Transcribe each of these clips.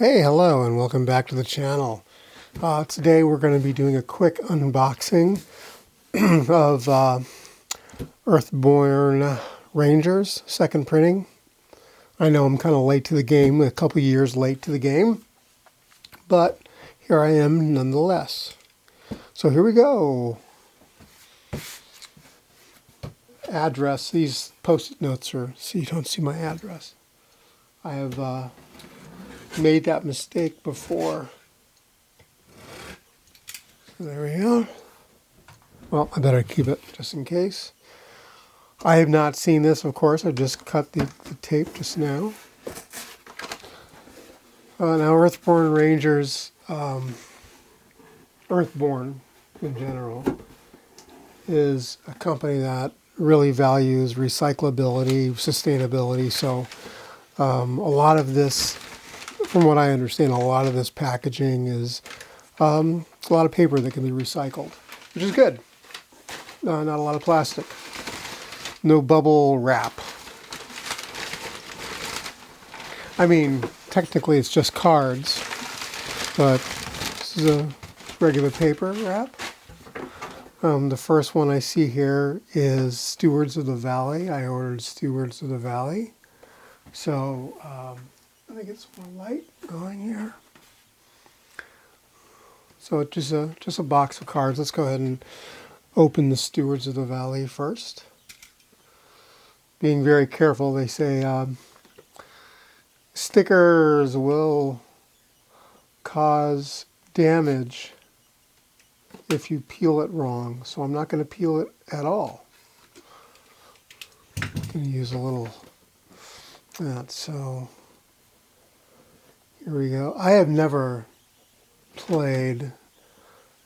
Hey, hello, and welcome back to the channel. Today we're going to be doing a quick unboxing of Earthborne Rangers, second printing. I know I'm kind of late to the game, a couple years late to the game, but here I am nonetheless. So here we go. Address, these post-it notes are, so you don't see my address. I have made that mistake before. So there we go. Well, I better keep it just in case. I have not seen this, of course. I just cut the tape just now. Now, Earthborne Rangers, Earthborne in general, is a company that really values recyclability, sustainability. So a lot of this, from what I understand, a lot of this packaging is a lot of paper that can be recycled, which is good. Not a lot of plastic. No bubble wrap. I mean, technically it's just cards, but this is a regular paper wrap. The first one I see here is Stewards of the Valley. I ordered Stewards of the Valley. So, I think it's more light going here. So it's just a box of cards. Let's go ahead and open the Stewards of the Valley first. Being very careful, they say stickers will cause damage if you peel it wrong. So I'm not going to peel it at all. I'm going to use a little that. So here we go. I have never played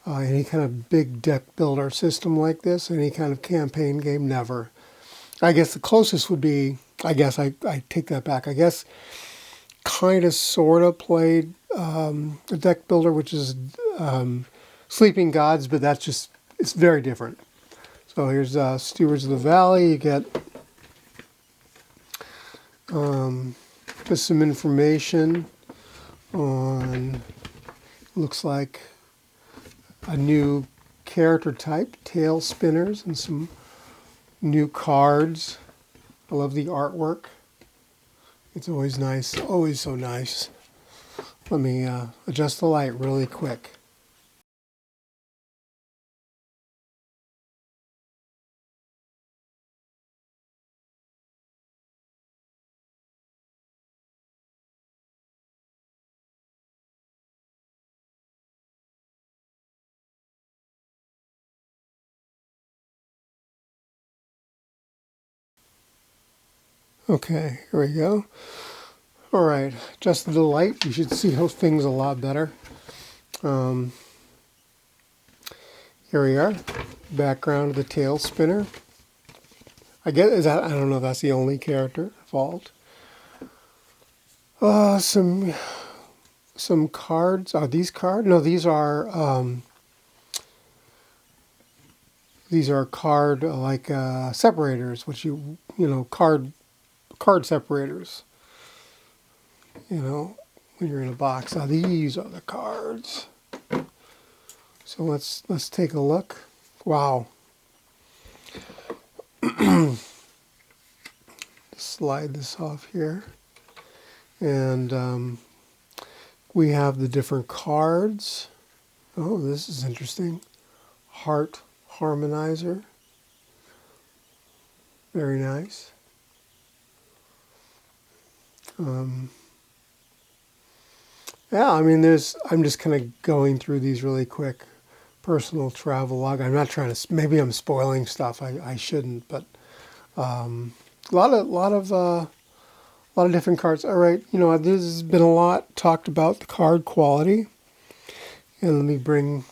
any kind of big deck builder system like this, any kind of campaign game, never. I guess the closest would be, I take that back. I guess kind of sort of played a deck builder, which is Sleeping Gods, but that's just, it's very different. So here's Stewards of the Valley. You get just some information on, looks like a new character type, tail spinners, and some new cards. I love the artwork. It's always nice, always so nice. Let me adjust the light really quick. Okay, here we go. All right, adjusted the light. You should see how things a lot better. Here we are. Background of the tail spinner. I don't know if that's the only character involved. Some cards. Are these cards? No, these are card like separators, which you know, card separators. You know, when you're in a box. Now these are the cards. So let's take a look. Wow. Slide this off here. And we have the different cards. Oh, this is interesting. Heart Harmonizer. Very nice. Yeah, I mean, I'm just kind of going through these really quick. Personal travel log. I'm not trying to, maybe I'm spoiling stuff. I shouldn't, but a lot of different cards. All right, you know, there's been a lot talked about the card quality. And let me bring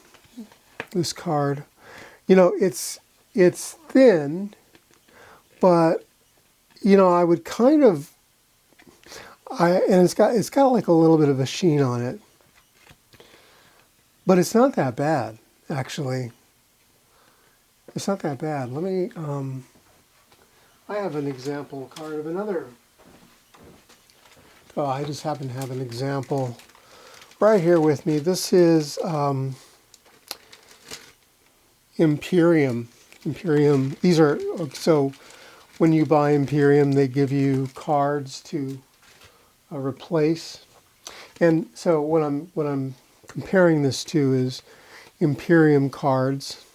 this card. You know, it's thin, but you know, I would kind of, and it's got like a little bit of a sheen on it, but it's not that bad, actually. It's not that bad. Let me, I have an example card of another. Oh, I just happen to have an example right here with me. This is Imperium. Imperium. These are, so when you buy Imperium, they give you cards to replace. And so what I'm comparing this to is Imperium cards.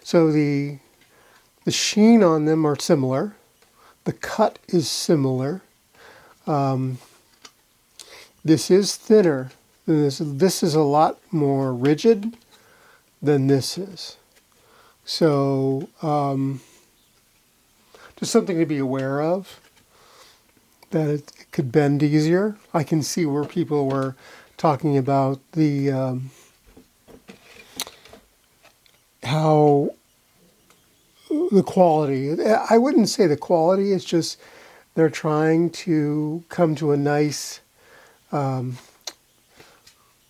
So the sheen on them are similar. The cut is similar. This is thinner than this. This is a lot more rigid than this is. So just something to be aware of, that it could bend easier. I can see where people were talking about the how the quality. I wouldn't say the quality, it's just they're trying to come to a nice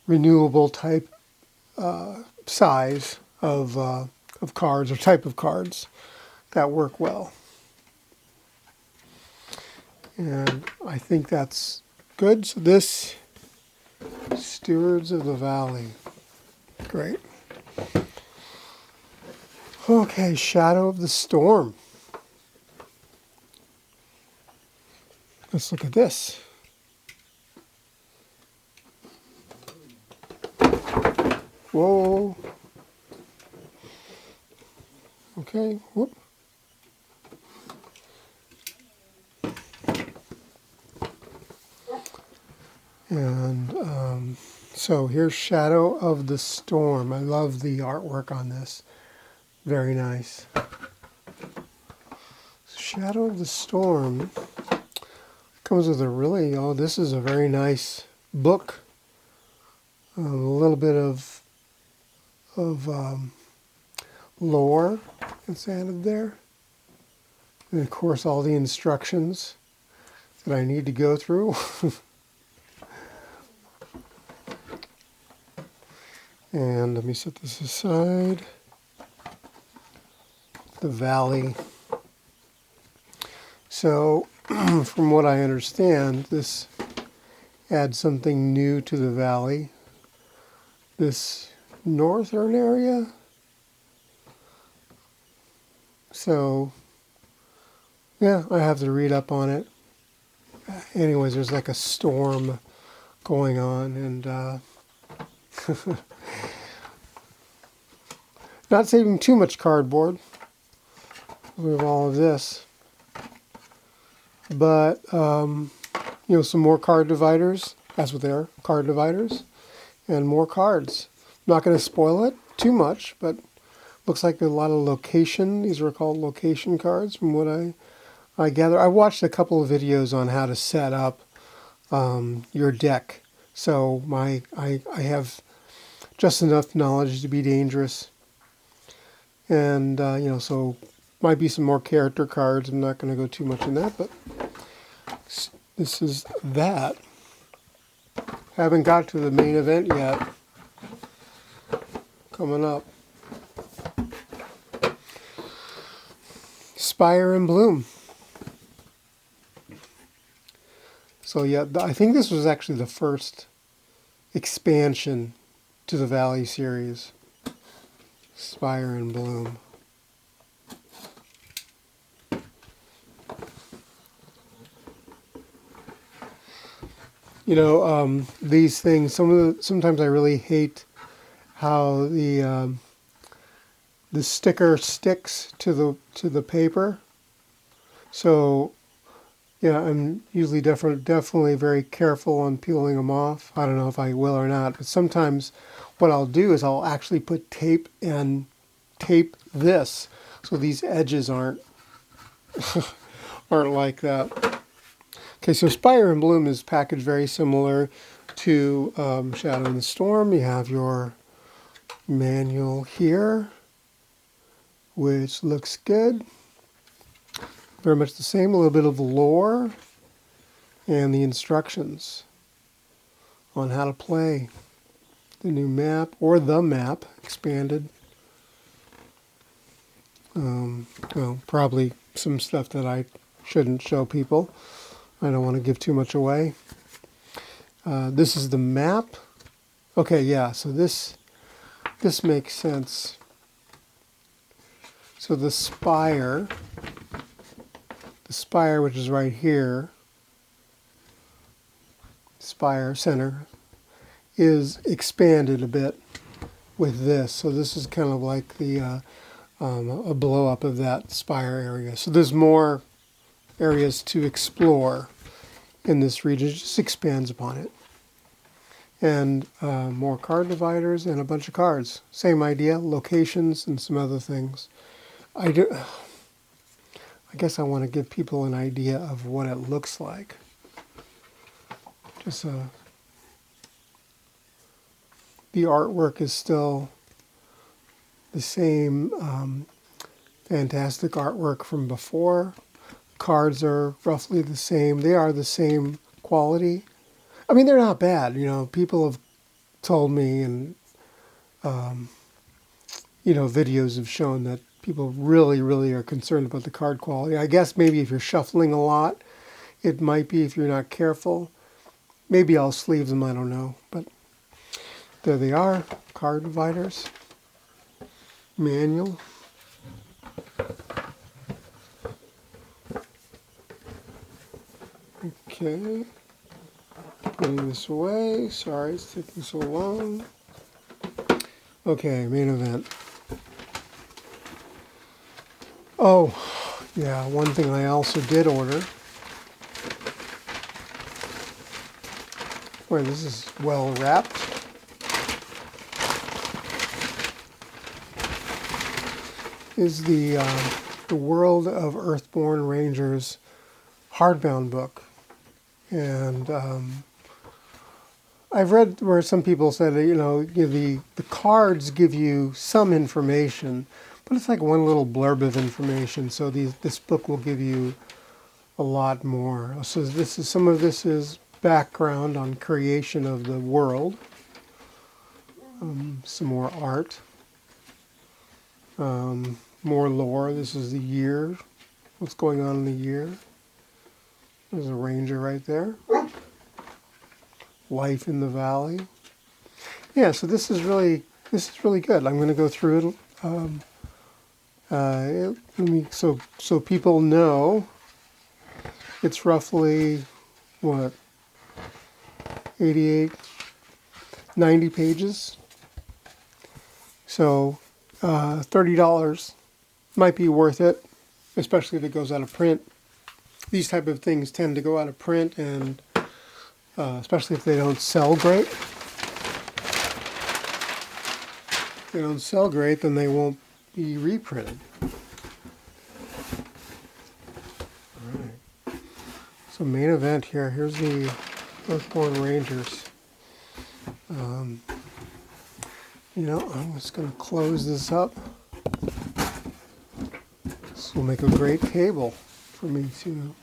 renewable type size of cards, or type of cards that work well. And I think that's good. So this, Stewards of the Valley. Great. Okay, Shadow of the Storm. Let's look at this. Whoa. Okay, whoop. And so here's Shadow of the Storm. I love the artwork on this. Very nice. Shadow of the Storm comes with a really, oh, this is a very nice book. A little bit of lore that's added there. And of course all the instructions that I need to go through. And let me set this aside. The Valley. So, from what I understand, this adds something new to the Valley. This northern area. So, yeah, I have to read up on it. Anyways, there's like a storm going on, and not saving too much cardboard with all of this, but you know, some more card dividers. That's what they are, card dividers, and more cards. I'm not going to spoil it too much, but looks like a lot of location. These are called location cards, from what I gather. I watched a couple of videos on how to set up your deck, so I have just enough knowledge to be dangerous. And, you know, so might be some more character cards. I'm not going to go too much in that, but this is that. Haven't got to the main event yet. Coming up. Spire and Bloom. So yeah, I think this was actually the first expansion to the Valley series. Spire and Bloom. You know, these things. Sometimes I really hate how the sticker sticks to the paper. So yeah, I'm usually definitely very careful on peeling them off. I don't know if I will or not, but sometimes what I'll do is I'll actually put tape and tape this so these edges aren't like that. Okay, so Spire and Bloom is packaged very similar to Shadow and the Storm. You have your manual here, which looks good. Very much the same, a little bit of lore and the instructions on how to play the new map, or the map expanded. Well, probably some stuff that I shouldn't show people. I don't want to give too much away. This is the map. Okay, yeah, so this makes sense. So the Spire, which is right here, Spire Center, is expanded a bit with this. So this is kind of like the a blow up of that Spire area. So there's more areas to explore in this region. It just expands upon it. And more card dividers and a bunch of cards. Same idea, locations and some other things. I guess I want to give people an idea of what it looks like. Just the artwork is still the same fantastic artwork from before. Cards are roughly the same. They are the same quality. I mean, they're not bad. You know, people have told me, and you know, videos have shown that people really, really are concerned about the card quality. I guess maybe if you're shuffling a lot, it might be if you're not careful. Maybe I'll sleeve them, I don't know. But there they are, card dividers, manual. Okay, putting this away. Sorry it's taking so long. Okay, main event. Oh, yeah, one thing I also did order, where this is well wrapped, is the World of Earthborne Rangers hardbound book. And I've read where some people said, you know, the cards give you some information, but it's like one little blurb of information. So this book will give you a lot more. So some of this is background on creation of the world. Some more art. More lore. This is the year. What's going on in the year? There's a ranger right there. Life in the valley. Yeah, so this is really good. I'm going to go through it. So people know it's roughly what, 88, 90 pages. So $30 might be worth it, especially if it goes out of print. These type of things tend to go out of print, and especially if they don't sell great. If they don't sell great, then they won't be reprinted. All right. So main event here. Here's the Earthborne Rangers. You know, I'm just going to close this up. This will make a great table for me to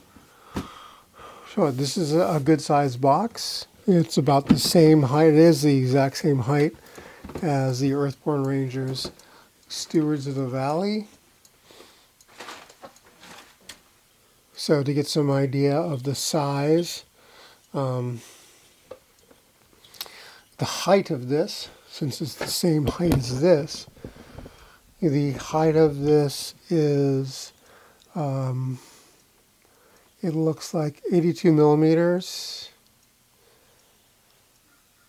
show it. This is a good sized box. It's about the same height. It is the exact same height as the Earthborne Rangers Stewards of the Valley. So to get some idea of the size, the height of this, since it's the same height as this, the height of this is, it looks like 82 millimeters,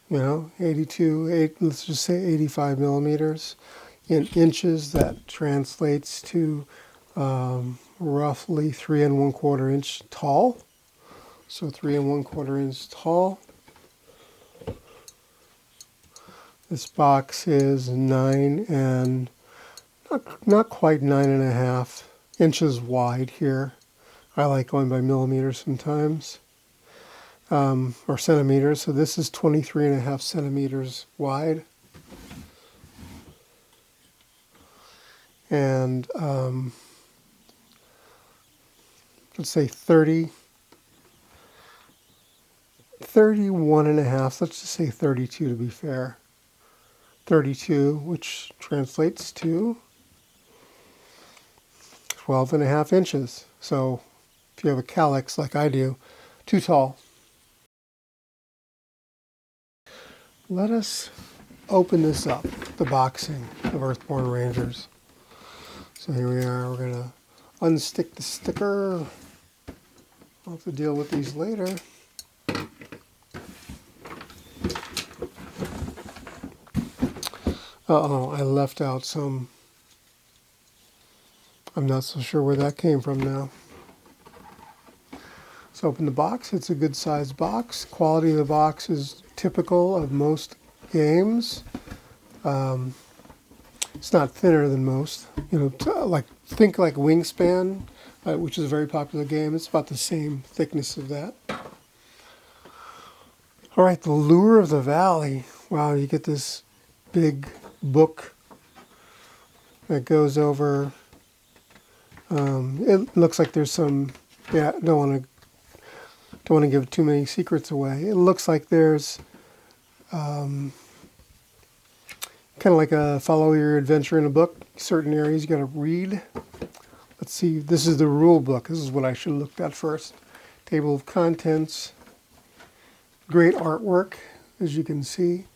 you know, 82, let's just say 85 millimeters. In inches, that translates to roughly 3 1/4 inch tall. So 3 1/4 inch tall. This box is 9 and not quite 9.5 inches wide here. I like going by millimeters sometimes, or centimeters. So this is 23.5 centimeters wide. And let's say 31.5, let's just say 32 to be fair. 32, which translates to 12.5 inches. So if you have a calyx like I do, too tall. let us open this up, the boxing of Earthborne Rangers. So here we are. We're going to unstick the sticker. I'll have to deal with these later. Uh-oh, I left out some. I'm not so sure where that came from now. Let's open the box. It's a good sized box. Quality of the box is typical of most games. It's not thinner than most. You know, think like Wingspan, which is a very popular game. It's about the same thickness of that. All right, the Lure of the Valley. Wow, you get this big book that goes over. It looks like there's some. Yeah, don't want to give too many secrets away. It looks like there's kind of like a follow your adventure in a book. Certain areas you got to read. Let's see. This is the rule book. This is what I should have looked at first. Table of contents. Great artwork, as you can see.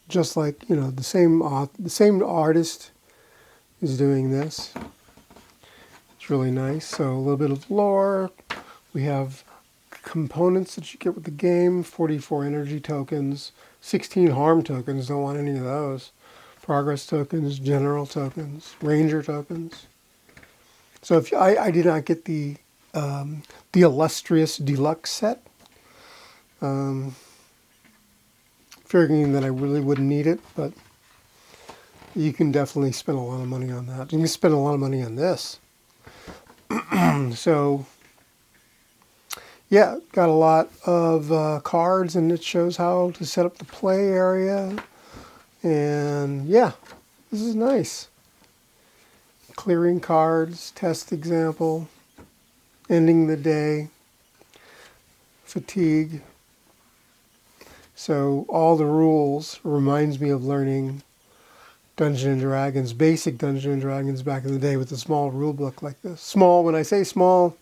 Just like, you know, the same artist is doing this. It's really nice. So a little bit of lore. We have components that you get with the game. 44 energy tokens, 16 harm tokens. Don't want any of those. Progress tokens, general tokens, ranger tokens. So if I did not get the illustrious deluxe set. Figuring that I really wouldn't need it, but you can definitely spend a lot of money on that. You can spend a lot of money on this. So, yeah, got a lot of cards, and it shows how to set up the play area. And yeah, this is nice. Clearing cards, test example, ending the day, fatigue. So all the rules reminds me of learning Dungeons & Dragons, basic Dungeons & Dragons back in the day with a small rule book like this. Small, when I say small,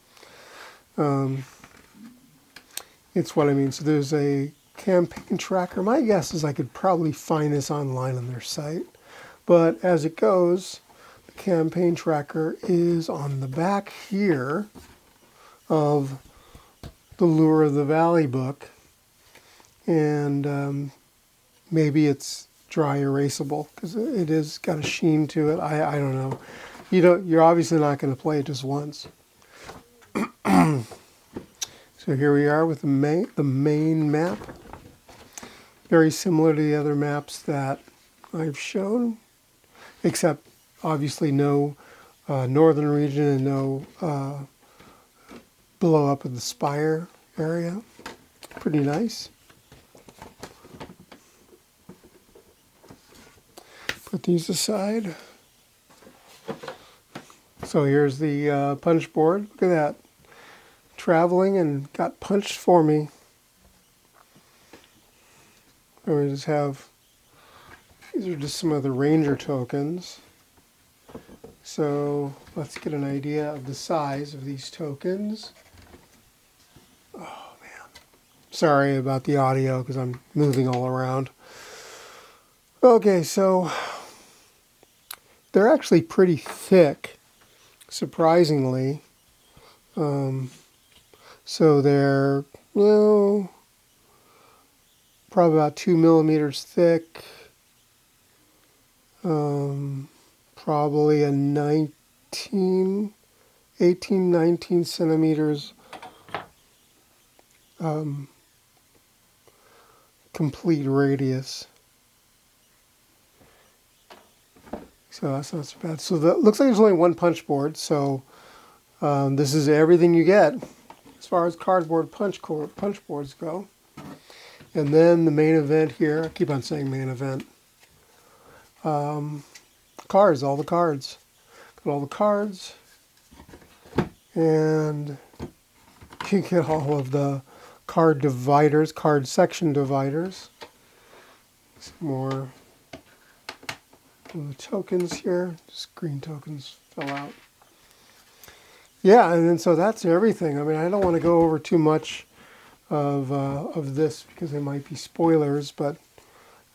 it's what I mean. So there's a campaign tracker. My guess is I could probably find this online on their site. But as it goes, the campaign tracker is on the back here of the Lure of the Valley book. And maybe it's dry erasable because it is got a sheen to it. I don't know. You're obviously not going to play it just once. So here we are with the main map. Very similar to the other maps that I've shown, except obviously no northern region and no blow up of the Spire area. Pretty nice. Put these aside. So here's the punch board. Look at that. Traveling and got punched for me. And we just have, these are just some of the ranger tokens. So let's get an idea of the size of these tokens. Oh man. Sorry about the audio because I'm moving all around. Okay, so they're actually pretty thick, surprisingly. So they're, probably about 2 millimeters thick. Probably a 18, 19 centimeters complete radius. So that's not so bad. So that looks like there's only one punch board. So this is everything you get as far as cardboard punch boards go. And then the main event here. I keep on saying main event. Cards, all the cards. Got all the cards. And you get all of the card dividers, card section dividers. Some more of the tokens here. Just green tokens fell out. Yeah, and then so that's everything. I mean, I don't want to go over too much of this because they might be spoilers, but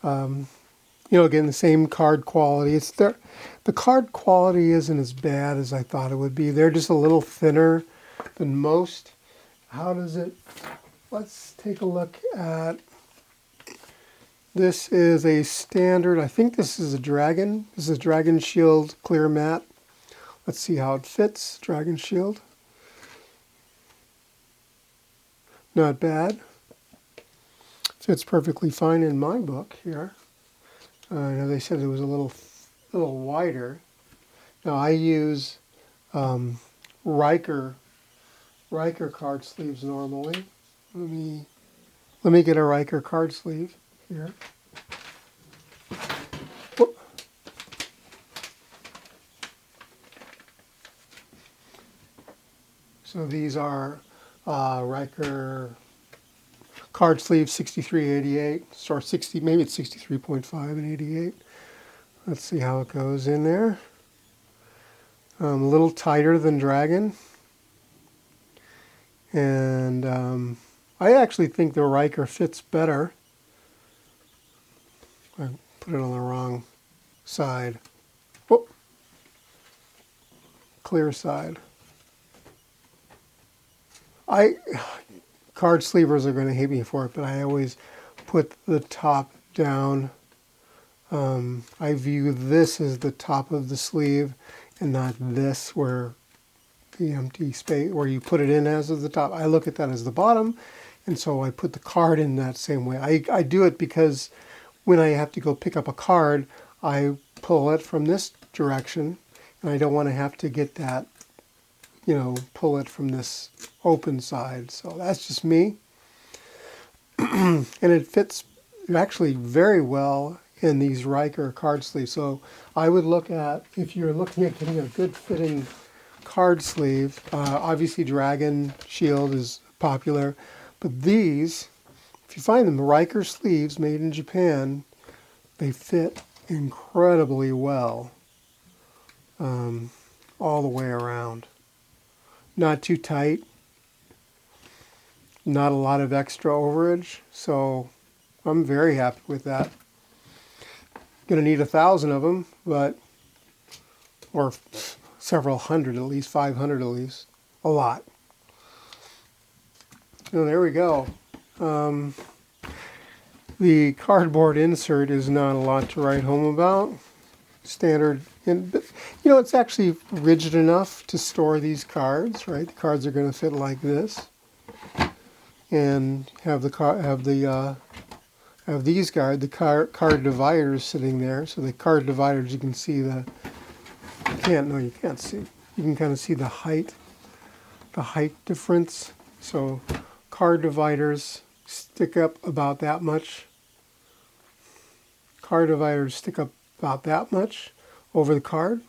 again, the same card quality. The card quality isn't as bad as I thought it would be. They're just a little thinner than most. How does it? Let's take a look at. This is a standard. I think this is a Dragon. This is a Dragon Shield clear matte. Let's see how it fits. Dragon Shield. Not bad. Fits perfectly fine in my book here. I know they said it was a little wider. Now I use Riker card sleeves normally. Let me get a Riker card sleeve here. Whoop. So these are Riker card sleeve 6388, or 60, maybe it's 63.5 and 88. Let's see how it goes in there. A little tighter than Dragon. And I actually think the Riker fits better. I put it on the wrong side. Whoop. Clear side. Card sleevers are going to hate me for it, but I always put the top down. I view this as the top of the sleeve and not this where the empty space where you put it in as of the top. I look at that as the bottom, and so I put the card in that same way. I do it because when I have to go pick up a card, I pull it from this direction, and I don't want to have to get that, pull it from this open side. So that's just me. And it fits actually very well in these Riker card sleeves. So I would look at, if you're looking at getting a good fitting card sleeve, obviously Dragon Shield is popular, but these, if you find them Riker sleeves made in Japan, they fit incredibly well all the way around. Not too tight, not a lot of extra overage, so I'm very happy with that. Going to need 1,000 of them, or several hundred at least, 500 at least, a lot. So there we go. The cardboard insert is not a lot to write home about. Standard, but it's actually rigid enough to store these cards, right? The cards are going to fit like this, and have these card dividers sitting there. So the card dividers, you can see you can't see. You can kind of see the height difference. So card dividers stick up about that much. Card dividers stick up about that much over the card,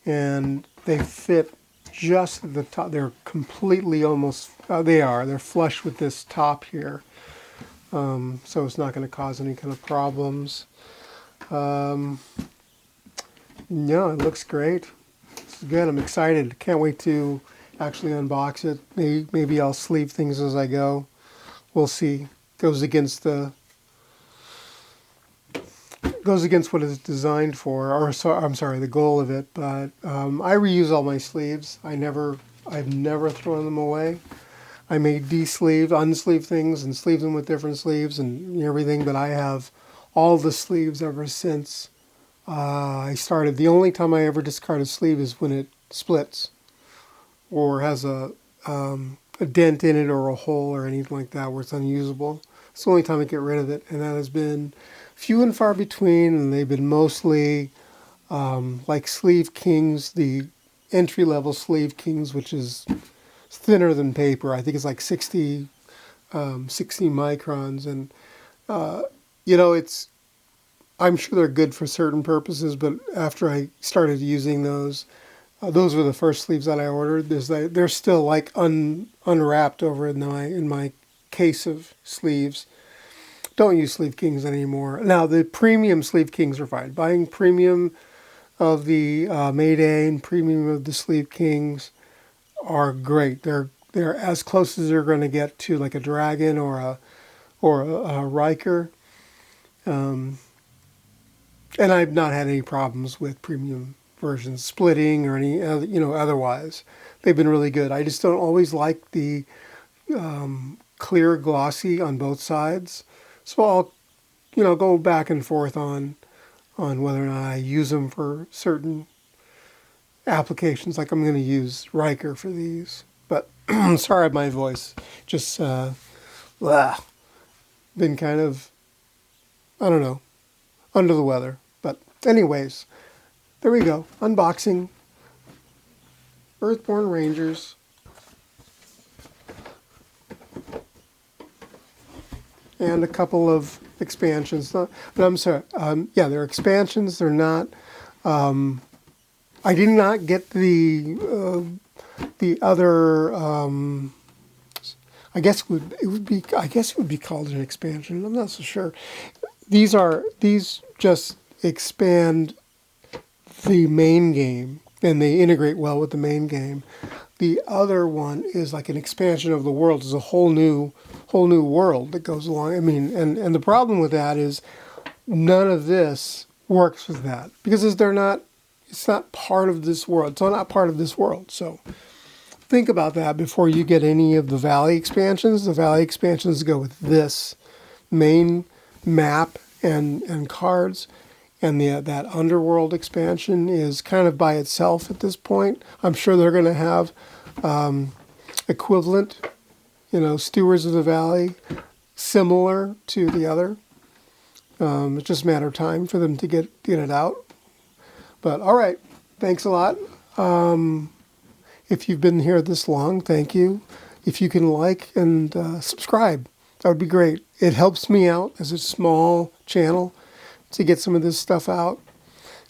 and they fit just at the top. They're completely they're flush with this top here, so it's not going to cause any kind of problems. No, it looks great. It's good. I'm excited. Can't wait to actually unbox it. Maybe I'll sleeve things as I go. We'll see. Goes against what it's designed for, the goal of it. But I reuse all my sleeves. I've never thrown them away. I may unsleeve things and sleeve them with different sleeves and everything. But I have all the sleeves ever since I started. The only time I ever discard a sleeve is when it splits or has a dent in it or a hole or anything like that where it's unusable. It's the only time I get rid of it, and that has been few and far between, and they've been mostly like Sleeve Kings, the entry-level Sleeve Kings, which is thinner than paper. I think it's like 60 microns, and I'm sure they're good for certain purposes, but after I started using those were the first sleeves that I ordered. They're still like unwrapped over in my case of sleeves. Don't use Sleeve Kings anymore. Now, the premium Sleeve Kings are fine. Buying premium of the Mayday and premium of the Sleeve Kings are great. They're they're as close as they're going to get to like a Dragon or a Riker. And I've not had any problems with premium versions splitting or any otherwise. They've been really good. I just don't always like the clear glossy on both sides. So I'll go back and forth on whether or not I use them for certain applications. Like I'm going to use Riker for these. But sorry, my voice just been kind of, I don't know, under the weather. But anyways, there we go. Unboxing Earthborne Rangers. And a couple of expansions. But I'm sorry. Yeah, they're expansions. They're not. I did not get the other. I guess it would be called an expansion. I'm not so sure. These just expand the main game, and they integrate well with the main game. The other one is like an expansion of the world. It's a whole new world that goes along. I mean, and the problem with that is none of this works with that because it's not part of this world. It's not part of this world. So think about that before you get any of the Valley expansions. The Valley expansions go with this main map and cards. And that Underworld expansion is kind of by itself at this point. I'm sure they're going to have equivalent, Stewards of the Valley, similar to the other. It's just a matter of time for them to get it out. But all right, thanks a lot. If you've been here this long, thank you. If you can like and subscribe, that would be great. It helps me out as a small channel to get some of this stuff out.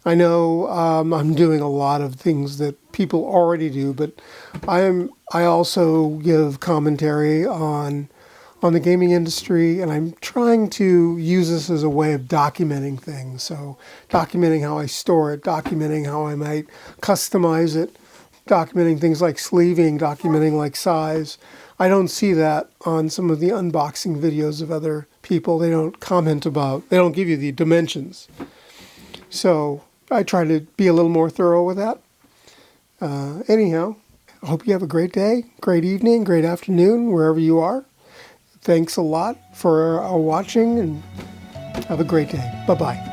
I know I'm doing a lot of things that people already do, but I also give commentary on the gaming industry, and I'm trying to use this as a way of documenting things. So documenting how I store it, documenting how I might customize it, documenting things like sleeving, documenting like size. I don't see that on some of the unboxing videos of other people. They don't comment about, they don't give you the dimensions. So I try to be a little more thorough with that. Anyhow, I hope you have a great day, great evening, great afternoon, wherever you are. Thanks a lot for watching, and have a great day. Bye-bye.